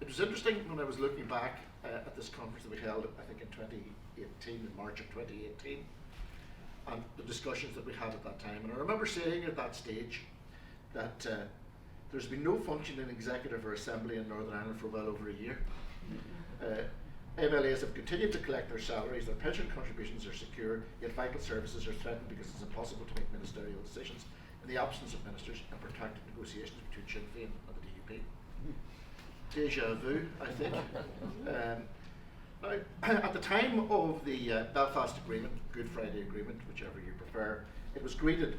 It was interesting when I was looking back at this conference that we held, I think in 2018, in March of 2018, and the discussions that we had at that time. And I remember saying at that stage that there's been no functioning executive or assembly in Northern Ireland for well over a year. MLAs have continued to collect their salaries, their pension contributions are secure, yet vital services are threatened because it's impossible to make ministerial decisions in the absence of ministers and protracted negotiations between Sinn Féin and the DUP. Deja vu, I think. Now, at the time of the Belfast Agreement, Good Friday Agreement, whichever you prefer, it was greeted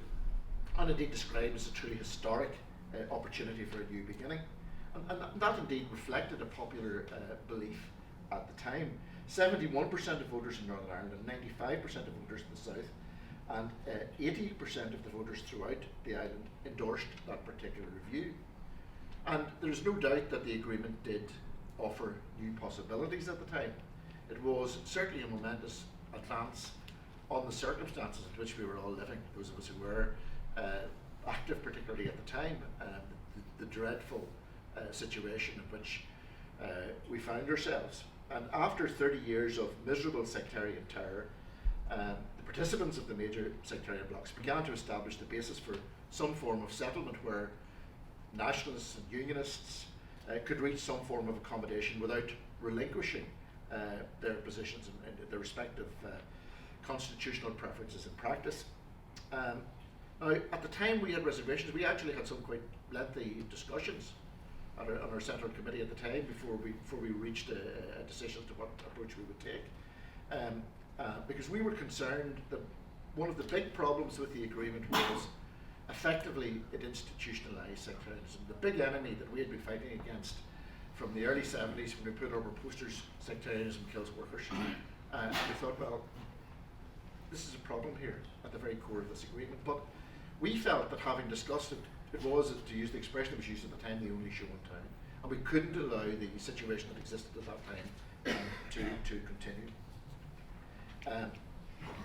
and indeed described as a truly historic opportunity for a new beginning. And that indeed reflected a popular belief at the time. 71% of voters in Northern Ireland and 95% of voters in the South and 80% of the voters throughout the island endorsed that particular review. And there's no doubt that the agreement did offer new possibilities at the time. It was certainly a momentous advance on the circumstances in which we were all living, those of us who were active particularly at the time, the dreadful situation in which we found ourselves. And after 30 years of miserable sectarian terror, the participants of the major sectarian blocs began to establish the basis for some form of settlement where nationalists and unionists could reach some form of accommodation without relinquishing their positions and their respective constitutional preferences in practice. Now, at the time we had reservations. We actually had some quite lengthy discussions on our central committee at the time before we reached a decision as to what approach we would take, because we were concerned that one of the big problems with the agreement was effectively it institutionalised sectarianism. The big enemy that we had been fighting against from the early 70s when we put over posters, sectarianism kills workers, and we thought, well, this is a problem here at the very core of this agreement. But we felt that having discussed it, it was, to use the expression that was used at the time, the only show in town, and we couldn't allow the situation that existed at that time to continue.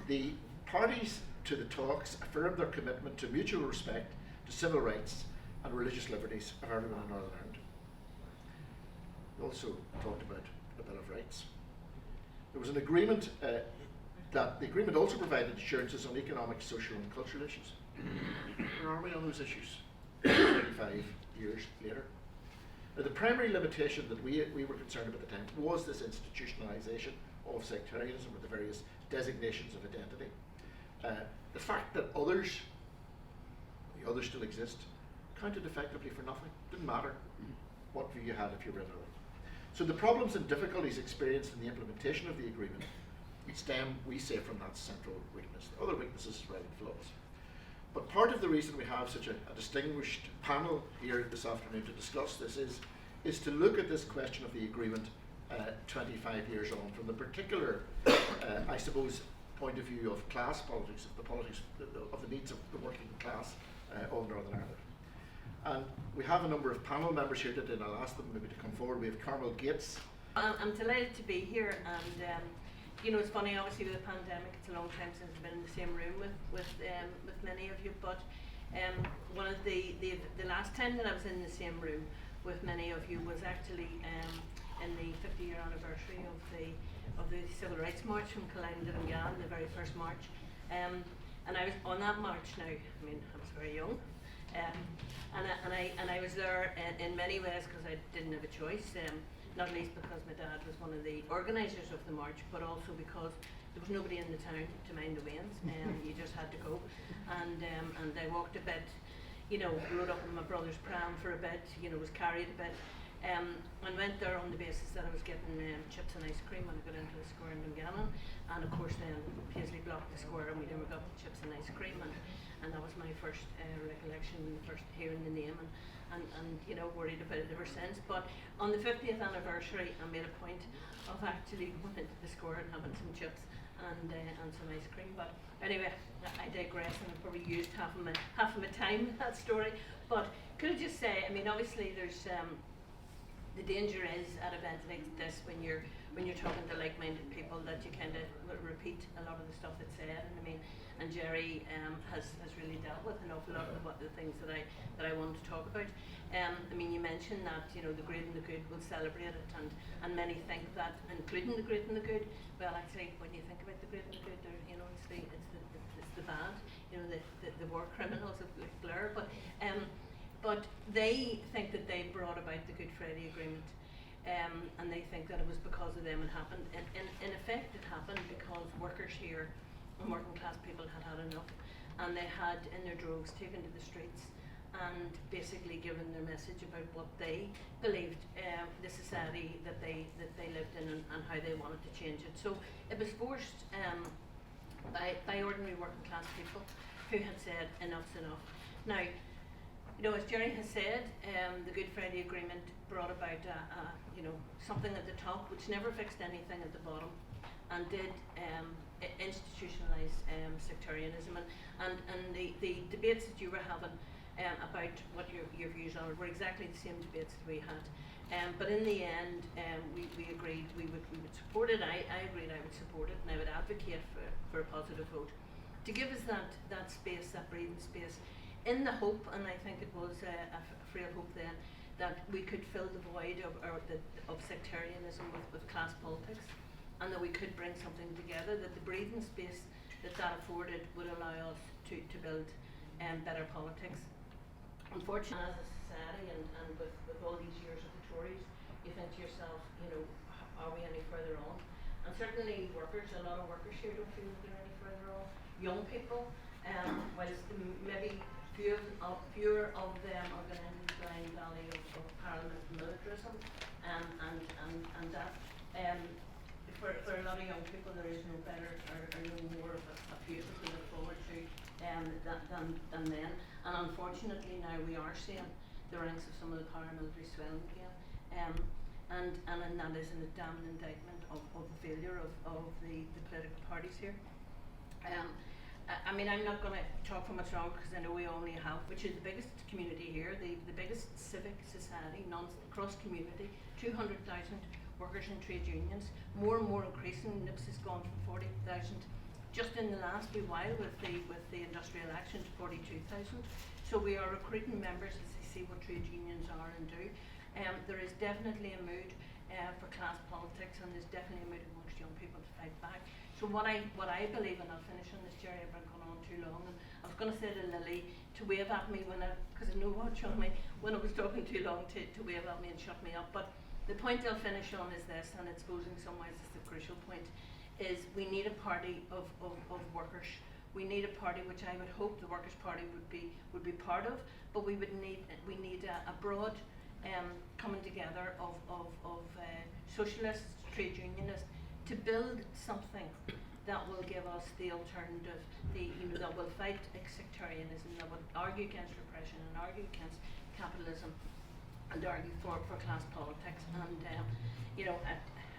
The parties to the talks affirmed their commitment to mutual respect, to civil rights and religious liberties of everyone in Northern Ireland. We also talked about a Bill of Rights. There was an agreement that the agreement also provided assurances on economic, social and cultural issues. Where are we on those issues 25 years later? Now, the primary limitation that we were concerned about at the time was this institutionalisation of sectarianism with the various designations of identity. The fact that the others still exist, counted effectively for nothing. Didn't matter what view you had if you were in it. So the problems and difficulties experienced in the implementation of the agreement stem, we say, from that central weakness. The other weaknesses is relevant flaws. But part of the reason we have such a distinguished panel here this afternoon to discuss this is to look at this question of the agreement 25 years on from the particular, I suppose, point of view of class politics, of the politics of the needs of the working class of Northern Ireland. And we have a number of panel members here today, and I'll ask them maybe to come forward. We have Carmel Gates. I'm delighted to be here, and you know, it's funny, obviously with the pandemic, it's a long time since I've been in the same room with many of you, but one of the last time that I was in the same room with many of you was actually in the 50-year anniversary of the Civil Rights March from Carmel to McAdam, the very first march, and I was on that march. Now, I mean, I was very young, and I was there in many ways because I didn't have a choice. Not least because my dad was one of the organisers of the march, but also because there was nobody in the town to mind the wains, and you just had to go. And I walked a bit, you know, rode up in my brother's pram for a bit, you know, was carried a bit, and went there on the basis that I was getting chips and ice cream when I got into the square in Dungannon. And of course then Paisley blocked the square and we never got the chips and ice cream, and that was my first recollection, first hearing the name, and you know, worried about it ever since. But on the 50th anniversary, I made a point of actually going into the square and having some chips and some ice cream. But anyway, I digress, and I probably used half of my time in that story. But could I just say, I mean, obviously there's the danger is at events like this when you're when you're talking to like-minded people that you kind of repeat a lot of the stuff that's said. And I mean, and Jerry has really dealt with an awful lot of the things that I wanted to talk about. I mean, you mentioned that, you know, the great and the good will celebrate it, and many think that, including the great and the good. Well, actually, when you think about the great and the good, you know, it's the bad, you know, the war criminals of Blair. But they think that they brought about the Good Friday Agreement, and they think that it was because of them it happened. In effect, it happened because workers here and working class people had enough, and they had, in their droves, taken to the streets and basically given their message about what they believed the society that they lived in, and how they wanted to change it. So it was forced by ordinary working class people who had said enough's enough. Now, you know, as Jerry has said, the Good Friday Agreement brought about you know, something at the top which never fixed anything at the bottom, and did institutionalise sectarianism, and the debates that you were having about what your views are were exactly the same debates that we had. But in the end, we agreed we would support it. I agreed I would support it, and I would advocate for a positive vote to give us that space, that breathing space, in the hope, and I think it was a frail hope then, that we could fill the void of sectarianism with class politics, and that we could bring something together, that the breathing space that afforded would allow us to build better politics. Unfortunately, as a society, and with all these years of the Tories, you think to yourself, you know, are we any further on? And certainly workers, a lot of workers here don't feel that they're any further on. Young people, whilst maybe fewer of them are going into the blind valley of Parliament militarism, and that for a lot of young people there is no better or no more of a future to look forward to than then. And unfortunately now we are seeing the ranks of some of the paramilitary swelling again, and that is a damning indictment of the failure of the political parties here. I mean, I'm not going to talk for much longer because I know we only have, which is the biggest community here, the biggest civic society, cross community, 200,000 workers and trade unions, more and more increasing. NIPSA has gone from 40,000 just in the last wee while with the industrial action to 42,000. So we are recruiting members as they see what trade unions are and do. There is definitely a mood for class politics, and there's definitely a mood amongst young people to fight back. So what I believe, and I'll finish on this, Jerry, I've been going on too long, and I was going to say to Lily to wave at me because I know watch on me, when I was talking too long to wave at me and shut me up. But the point I'll finish on is this, and it's in some ways is the crucial point, is we need a party of workers. We need a party which I would hope the Workers' Party would be part of, but we need a broad coming together of socialists, trade unionists, to build something that will give us the alternative, that will fight sectarianism, that will argue against repression and argue against capitalism and argue for class politics. And you know,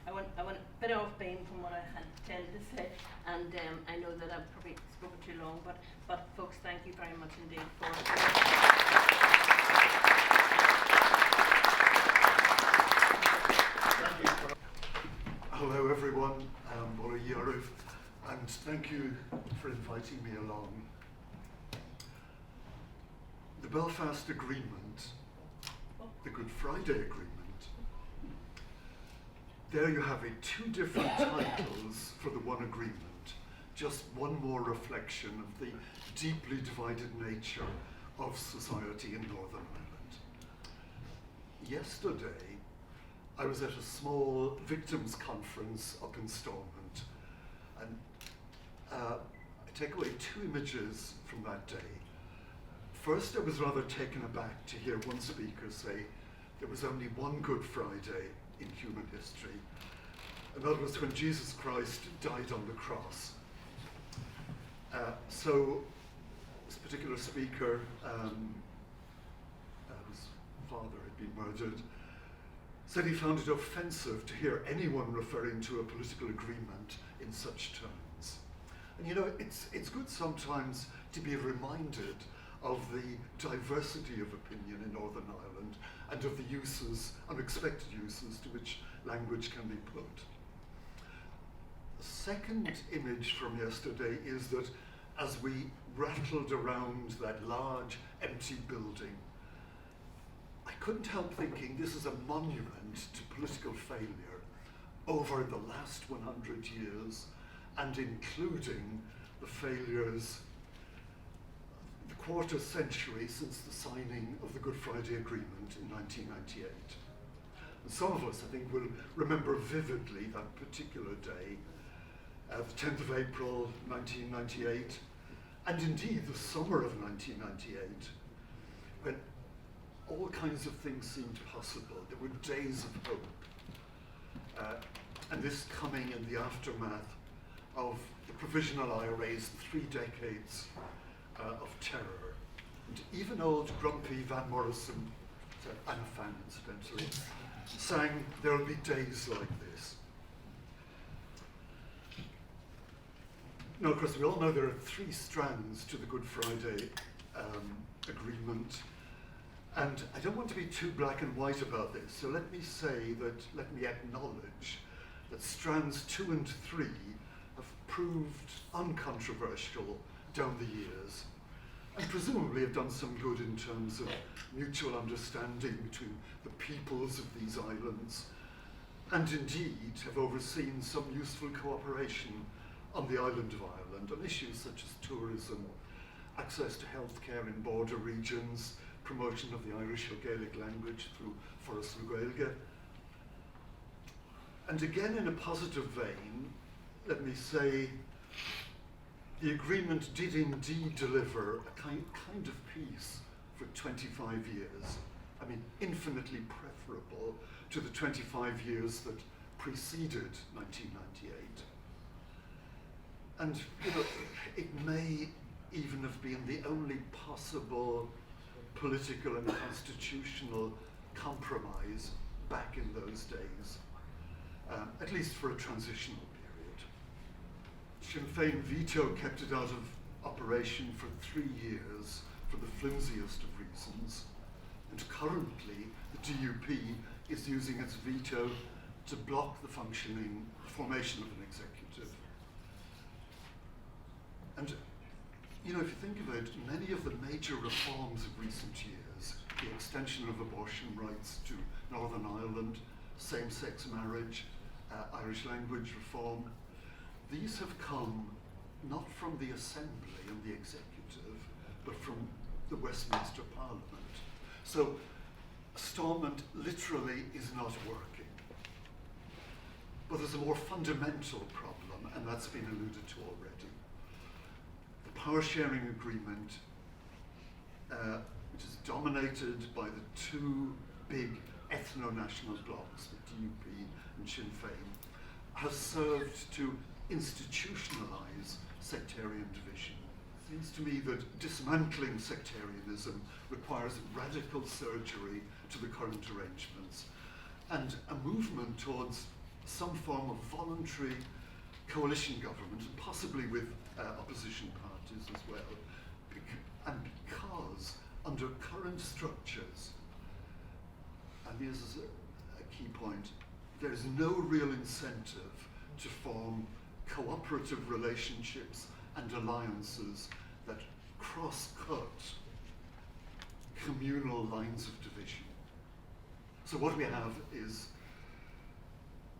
I went a bit off beam from what I had intended to say, and I know that I've probably spoken too long, but folks, thank you very much indeed for Hello everyone, Bora Yarov, and thank you for inviting me along. The Belfast Agreement, the Good Friday Agreement, there you have it, two different titles for the one agreement, just one more reflection of the deeply divided nature of society in Northern Ireland. Yesterday, I was at a small victims conference up in Stormont, and I take away two images from that day. First, I was rather taken aback to hear one speaker say there was only one Good Friday in human history, and that was when Jesus Christ died on the cross. So this particular speaker, whose father had been murdered, said he found it offensive to hear anyone referring to a political agreement in such terms. And you know, it's good sometimes to be reminded of the diversity of opinion in Northern Ireland and of the uses, unexpected uses, to which language can be put. second image from yesterday is that as we rattled around that large empty building, I couldn't help thinking this is a monument to political failure over the last 100 years, and including the failures the quarter century since the signing of the Good Friday Agreement in 1998. And some of us, I think, will remember vividly that particular day, the 10th of April 1998, and indeed the summer of 1998, when all kinds of things seemed possible. There were days of hope. And this coming in the aftermath of the Provisional IRA's 3 decades of terror. And even old grumpy Van Morrison, I'm a fan incidentally, sang, "There'll be days like this." Now, of course, we all know there are 3 strands to the Good Friday Agreement. And I don't want to be too black and white about this, so let me acknowledge that strands 2 and 3 have proved uncontroversial down the years, and presumably have done some good in terms of mutual understanding between the peoples of these islands, and indeed have overseen some useful cooperation on the island of Ireland on issues such as tourism, access to healthcare in border regions, promotion of the Irish or Gaelic language through Forras na Gaeilge. And again, in a positive vein, let me say, the agreement did indeed deliver a kind of peace for 25 years. I mean, infinitely preferable to the 25 years that preceded 1998. And, you know, it may even have been the only possible political and constitutional compromise back in those days, at least for a transitional period. Sinn Féin veto kept it out of operation for 3 years for the flimsiest of reasons, and currently the DUP is using its veto to block the formation of an executive. And you know, if you think of it, many of the major reforms of recent years, the extension of abortion rights to Northern Ireland, same-sex marriage, Irish language reform, these have come not from the Assembly and the Executive, but from the Westminster Parliament. So Stormont literally is not working. But there's a more fundamental problem, and that's been alluded to already. Power sharing agreement, which is dominated by the 2 big ethno-national blocs, the DUP and Sinn Féin, has served to institutionalize sectarian division. It seems to me that dismantling sectarianism requires radical surgery to the current arrangements and a movement towards some form of voluntary coalition government, and possibly with opposition parties as well. And because under current structures, and this is a key point, there's no real incentive to form cooperative relationships and alliances that cross-cut communal lines of division. So what we have is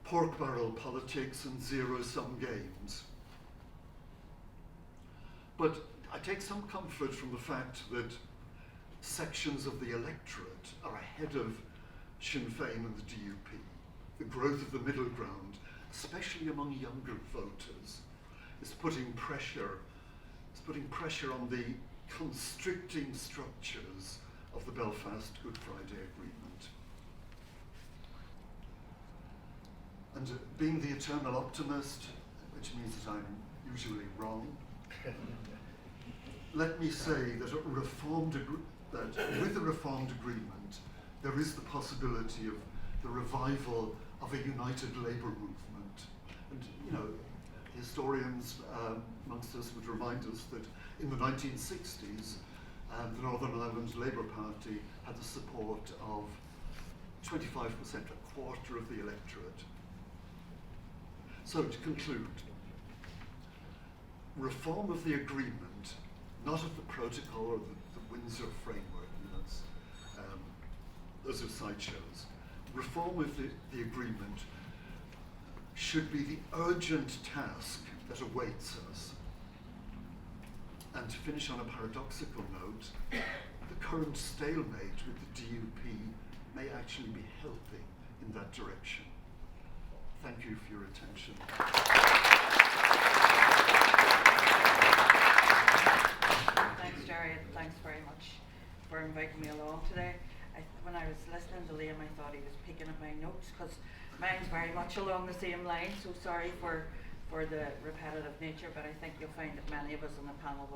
pork barrel politics and zero-sum games. But I take some comfort from the fact that sections of the electorate are ahead of Sinn Féin and the DUP. The growth of the middle ground, especially among younger voters, is putting pressure on the constricting structures of the Belfast Good Friday Agreement. And being the eternal optimist, which means that I'm usually wrong, let me say that with the reformed agreement, there is the possibility of the revival of a united labour movement. And you know, historians amongst us would remind us that in the 1960s, the Northern Ireland Labour Party had the support of 25%, a quarter of the electorate. So to conclude, reform of the agreement, not of the protocol or the Windsor framework, those are sideshows. Reform of the agreement should be the urgent task that awaits us. And to finish on a paradoxical note, the current stalemate with the DUP may actually be helping in that direction. Thank you for your attention. Thanks, Jerry, and thanks very much for inviting me along today. When I was listening to Liam, I thought he was picking at my notes, because mine's very much along the same line, so sorry for the repetitive nature, but I think you'll find that many of us on the panel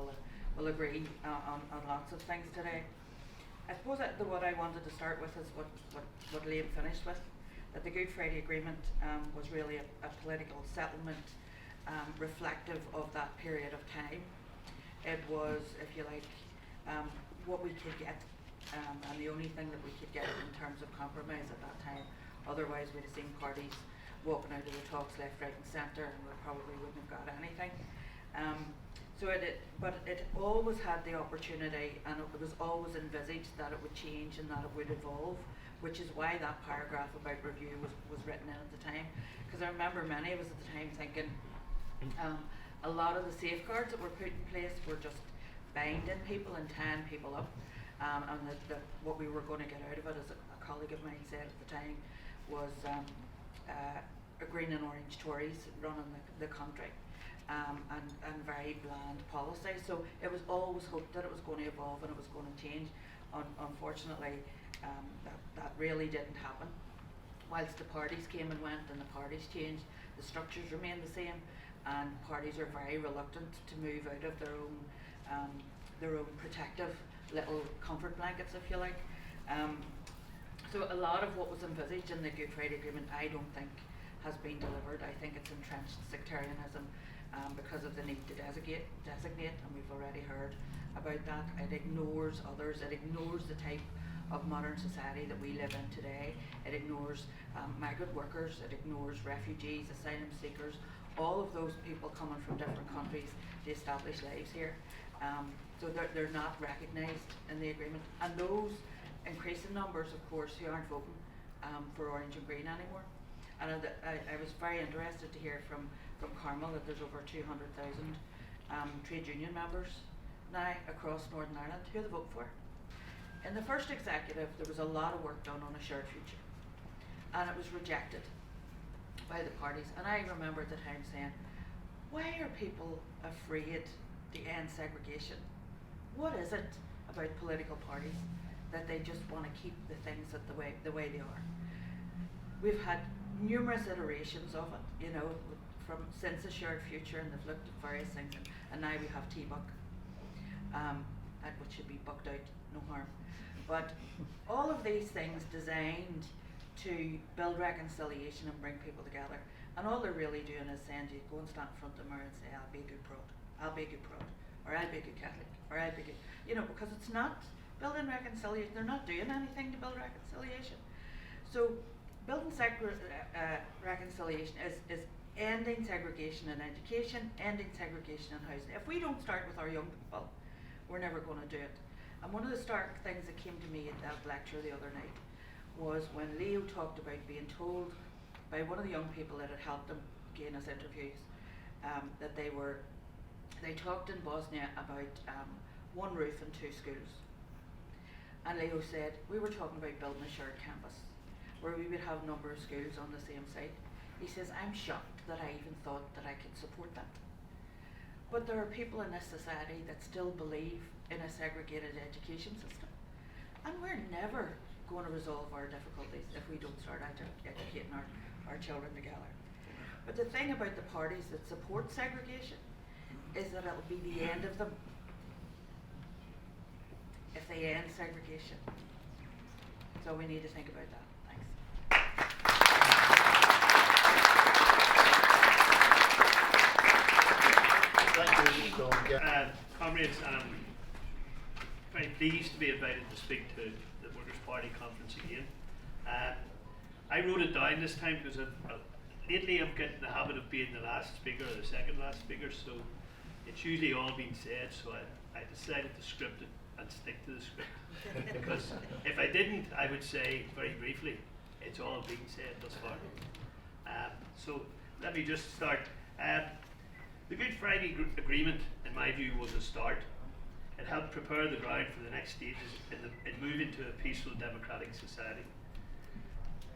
will agree on lots of things today. I suppose that what I wanted to start with is what Liam finished with, that the Good Friday Agreement was really a political settlement reflective of that period of time. It was, if you like, what we could get, and the only thing that we could get in terms of compromise at that time. Otherwise, we'd have seen parties walking out of the talks left, right and centre, and we probably wouldn't have got anything. But it always had the opportunity, and it was always envisaged that it would change and that it would evolve, which is why that paragraph about review was written in at the time. Because I remember many of us at the time thinking a lot of the safeguards that were put in place were just binding people and tying people up, and that what we were going to get out of it, as a colleague of mine said at the time, was a green and orange Tories running the country, and very bland policy. So it was always hoped that it was going to evolve and it was going to change. Unfortunately, that really didn't happen. Whilst the parties came and went and the parties changed, the structures remained the same, and parties are very reluctant to move out of their own protective little comfort blankets, if you like. So a lot of what was envisaged in the Good Friday Agreement, I don't think has been delivered. I think it's entrenched sectarianism because of the need to designate, and we've already heard about that. It ignores others. It ignores the type of modern society that we live in today. It ignores migrant workers. It ignores refugees, asylum seekers, all of those people coming from different countries to establish lives here. So they're not recognised in the agreement, and those increasing numbers, of course, who aren't voting for orange and green anymore. And I was very interested to hear from Carmel that there's over 200,000 trade union members now across Northern Ireland. Who they vote for? In the first executive, there was a lot of work done on a shared future, and it was rejected by the parties. And I remember at the time saying, why are people afraid to end segregation? What is it about political parties that they just want to keep the things the way they are? We've had numerous iterations of it, since a shared future, and they've looked at various things, and now we have T-Buck, which should be bucked out, no harm. But all of these things designed to build reconciliation and bring people together, and all they're really doing is saying to you, go and stand in front of the mirror and say, I'll be a good prod, I'll be a good prod, or I'll be a good Catholic, or I'll be good, because it's not building reconciliation. They're not doing anything to build reconciliation. So building reconciliation is ending segregation in education, ending segregation in housing. If we don't start with our young people, we're never going to do it. And one of the stark things that came to me at that lecture the other night was when Leo talked about being told by one of the young people that had helped him gain his interviews that they talked in Bosnia about one roof and two schools. And Leo said, we were talking about building a shared campus where we would have a number of schools on the same site. He says, I'm shocked that I even thought that I could support that. But there are people in this society that still believe in a segregated education system. And we're never going to resolve our difficulties if we don't start educating our children together. But the thing about the parties that support segregation is that it'll be the end of them if they end segregation. So we need to think about that. Thanks. Thank you, Don. Comrades, I'm very pleased to be invited to speak to the Workers' Party conference again. I wrote it down this time because lately I'm getting the habit of being the last speaker or the second last speaker, so it's usually all been said, so I decided to script it and stick to the script. Because if I didn't, I would say very briefly, it's all been said thus far. So let me just start. The Good Friday Agreement, in my view, was a start. It helped prepare the ground for the next stages in moving to a peaceful democratic society.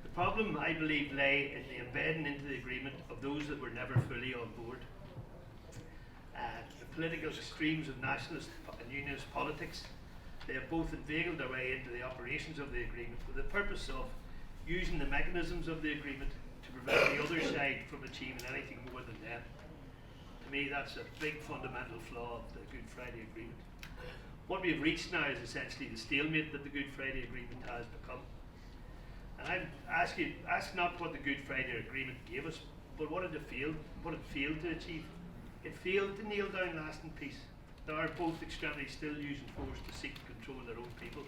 The problem, I believe, lay in the embedding into the agreement of those that were never fully on board. The political extremes of nationalist and unionist politics, they have both inveigled their way into the operations of the agreement with the purpose of using the mechanisms of the agreement to prevent the other side from achieving anything more than them. To me, that's a big fundamental flaw of the Good Friday Agreement. What we have reached now is essentially the stalemate that the Good Friday Agreement has become. And I ask not what the Good Friday Agreement gave us, but what it failed to achieve. It failed to nail down lasting peace. There are both extremities still using force to seek to control their own people,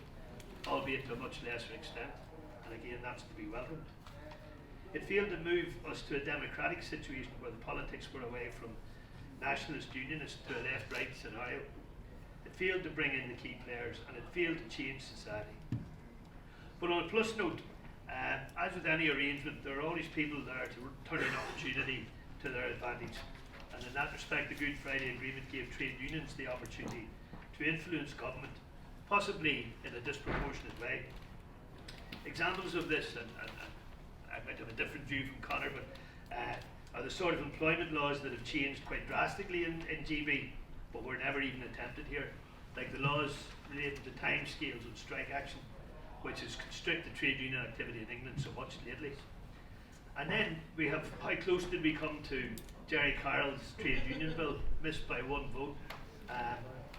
albeit to a much lesser extent, and again that's to be welcomed. It failed to move us to a democratic situation where the politics were away from nationalist unionists to a left-right scenario. It failed to bring in the key players, and it failed to change society. But on a plus note, as with any arrangement, there are always people there to turn an opportunity to their advantage. And in that respect, the Good Friday Agreement gave trade unions the opportunity to influence government, possibly in a disproportionate way. Examples of this, and I might have a different view from Conor, but are the sort of employment laws that have changed quite drastically in GB, but were never even attempted here, like the laws related to timescales and strike action, which has constricted trade union activity in England so much lately. And then we have, how close did we come to Jerry Carroll's trade union bill, missed by one vote,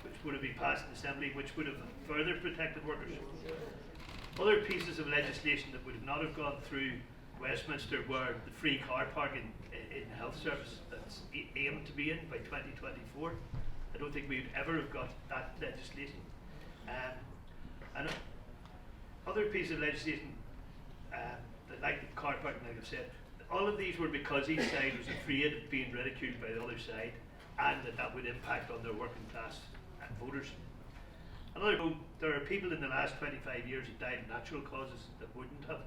which would have been passed in Assembly, which would have further protected workers. Other pieces of legislation that would not have gone through Westminster were the free car parking in the health service that's aimed to be in by 2024. I don't think we would ever have got that legislation. And other pieces of legislation, like the car parking, like I've said, all of these were because each side was afraid of being ridiculed by the other side, and that would impact on their working class voters. Another note, there are people in the last 25 years that died of natural causes that wouldn't have.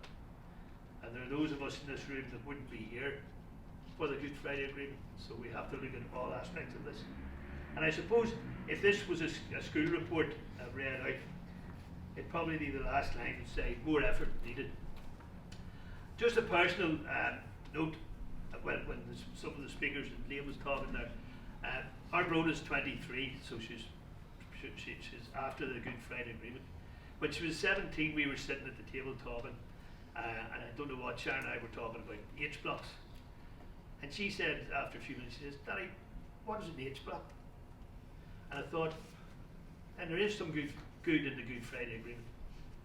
And there are those of us in this room that wouldn't be here for the Good Friday Agreement. So we have to look at all aspects of this. And I suppose if this was a school report read out, it'd probably be the last line would say, more effort needed. Just a personal note, when some of the speakers and Liam was talking there, our Rhoda's 23, so she's after the Good Friday Agreement. When she was 17, we were sitting at the table talking, and I don't know what Sharon and I were talking about, H blocks. And she said, after a few minutes, she says, Daddy, what is an H block? And I thought, and there is some good in the Good Friday Agreement,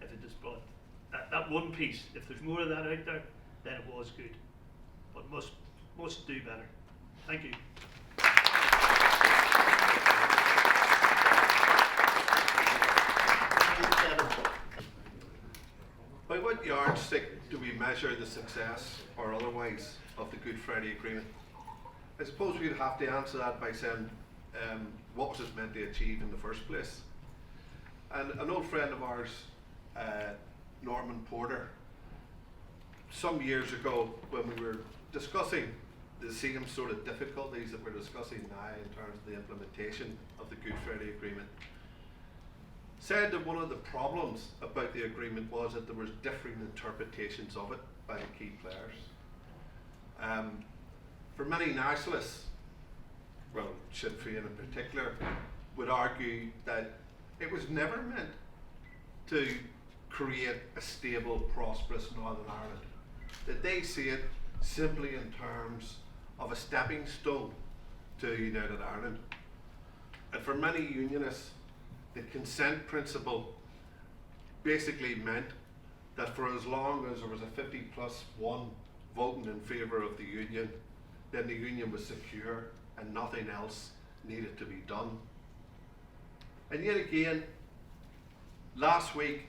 if it is brought. That one piece, if there's more of that out there, then it was good. But must do better. Thank you. By what yardstick do we measure the success or otherwise of the Good Friday Agreement? I suppose we'd have to answer that by saying, what was it meant to achieve in the first place? And an old friend of ours, Norman Porter, some years ago when we were discussing the same sort of difficulties that we're discussing now in terms of the implementation of the Good Friday Agreement, said that one of the problems about the agreement was that there was differing interpretations of it by the key players. For many nationalists, well, Sinn Féin in particular, would argue that it was never meant to create a stable, prosperous Northern Ireland. That they see it simply in terms of a stepping stone to a united Ireland. And for many unionists, the consent principle basically meant that for as long as there was a 50+1 voting in favour of the union, then the union was secure and nothing else needed to be done. And yet again, last week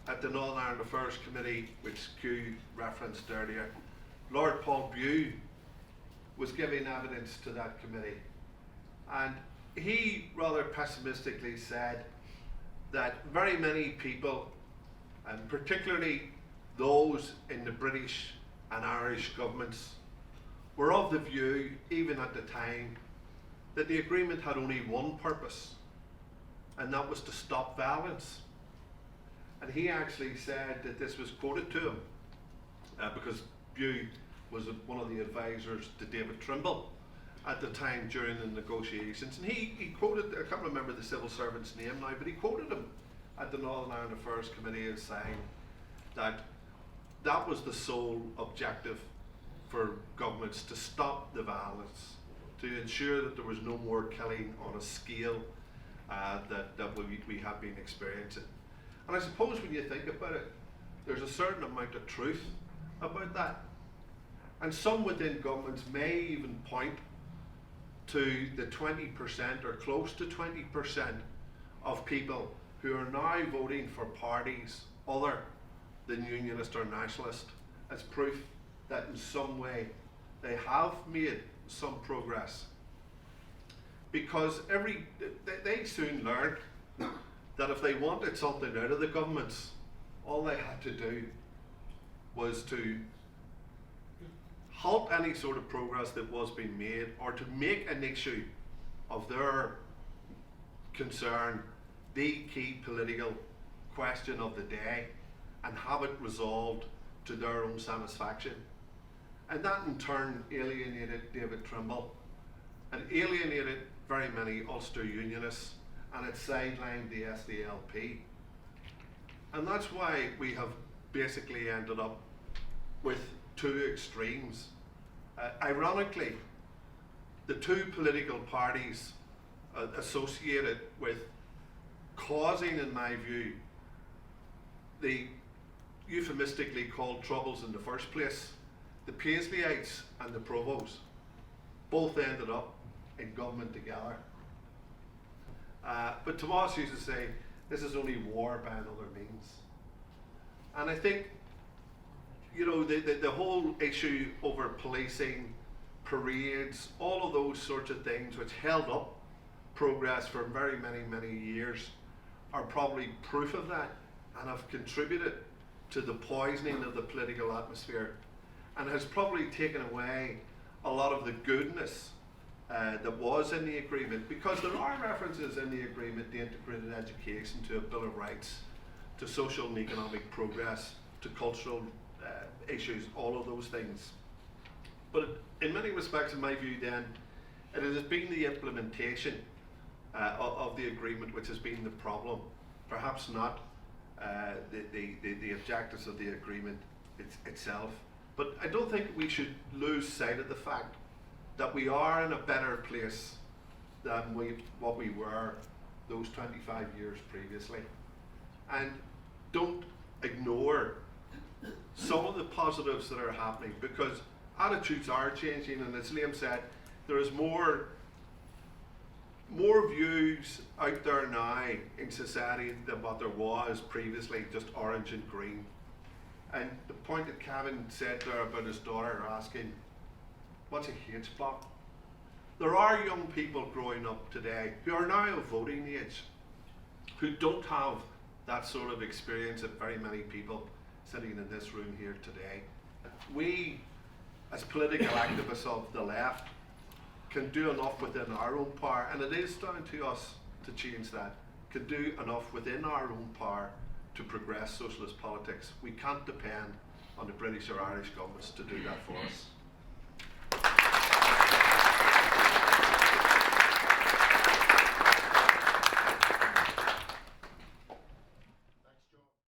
at the Northern Ireland Affairs Committee, which Q referenced earlier, Lord Paul Bew was giving evidence to that committee. And he rather pessimistically said that very many people, and particularly those in the British and Irish governments, were of the view, even at the time, that the agreement had only one purpose, and that was to stop violence. And he actually said that this was quoted to him, because Bew was one of the advisors to David Trimble at the time during the negotiations. And he quoted, I can't remember the civil servant's name now, but he quoted him at the Northern Ireland Affairs Committee as saying that that was the sole objective for governments, to stop the violence, to ensure that there was no more killing on a scale that we have been experiencing. And I suppose when you think about it, there's a certain amount of truth about that. And some within governments may even point to the 20% or close to 20% of people who are now voting for parties other than unionist or nationalist as proof that in some way they have made some progress. Because they soon learned that if they wanted something out of the governments, all they had to do was to halt any sort of progress that was being made, or to make an issue of their concern the key political question of the day, and have it resolved to their own satisfaction. And that in turn alienated David Trimble, and alienated very many Ulster Unionists, and it sidelined the SDLP. And that's why we have basically ended up with two extremes. Ironically, the two political parties associated with causing, in my view, the euphemistically called troubles in the first place, the Paisleyites and the Provos, both ended up in government together. But Tomas used to say, this is only war by another means. And I think, you know, the whole issue over policing, parades, all of those sorts of things which held up progress for very many years are probably proof of that, and have contributed to the poisoning of the political atmosphere, and has probably taken away a lot of the goodness that was in the agreement, because there are references in the agreement to integrated education, to a Bill of Rights, to social and economic progress, to cultural issues, all of those things. But in many respects, in my view then, it has been the implementation of the agreement which has been the problem, perhaps not the objectives of the agreement itself. But I don't think we should lose sight of the fact that we are in a better place than what we were those 25 years previously. And don't ignore some of the positives that are happening, because attitudes are changing, and as Liam said, there is more views out there now in society than what there was previously, just orange and green. And the point that Kevin said there about his daughter asking, what's a hate plot? There are young people growing up today who are now of voting age, who don't have that sort of experience that very many people sitting in this room here today. We, as political activists of the left, can do enough within our own power, and it is down to us to change that, can do enough within our own power to progress socialist politics. We can't depend on the British or Irish governments to do that for us.